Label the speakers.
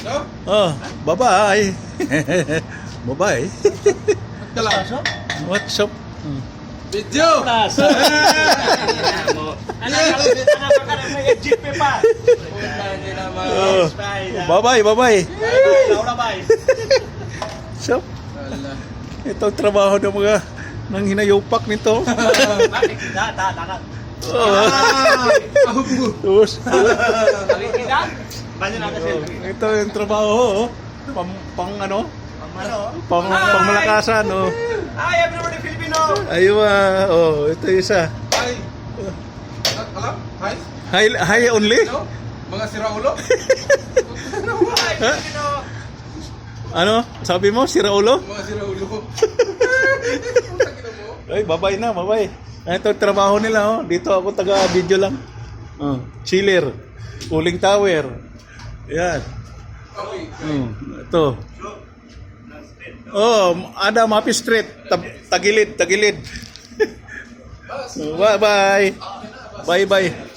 Speaker 1: No?
Speaker 2: Oh, bye-bye. Bye-bye.
Speaker 1: Kalaso?
Speaker 2: What's up?
Speaker 1: Video!
Speaker 3: Anak ka na may jeep pa.
Speaker 1: Hindi naman.
Speaker 2: Oh, bye-bye, bye-bye.
Speaker 3: Laura bay.
Speaker 2: So,
Speaker 1: Wala.
Speaker 2: itong trabaho ng mga nang hinayupak nito.
Speaker 3: Bakit kita tatangan?
Speaker 2: Oh, tapos,
Speaker 3: Bakit kita? Banyo na kasi.
Speaker 2: ito yung trabaho, oh. Pang ano?
Speaker 3: Ano?
Speaker 2: Pangmalakasan, oh.
Speaker 3: Hi everybody Filipino.
Speaker 2: Ayun, oh, ito yung isa.
Speaker 1: Hi. Alam? Hi.
Speaker 2: Hi only?
Speaker 1: No? Mga siraulo?
Speaker 3: Hi Filipino.
Speaker 2: Ano? Sabi mo, sira ulo?
Speaker 1: Mga siraulo.
Speaker 2: Ay, babay na, babay. Ito yung trabaho nila, oh. Dito ako taga-video lang. Oh, chiller. Cooling tower. Yan.
Speaker 1: Okay.
Speaker 2: Ito. Oh, ada Mapi Street. Tagilid, tagilid. Bye-bye. Bye-bye.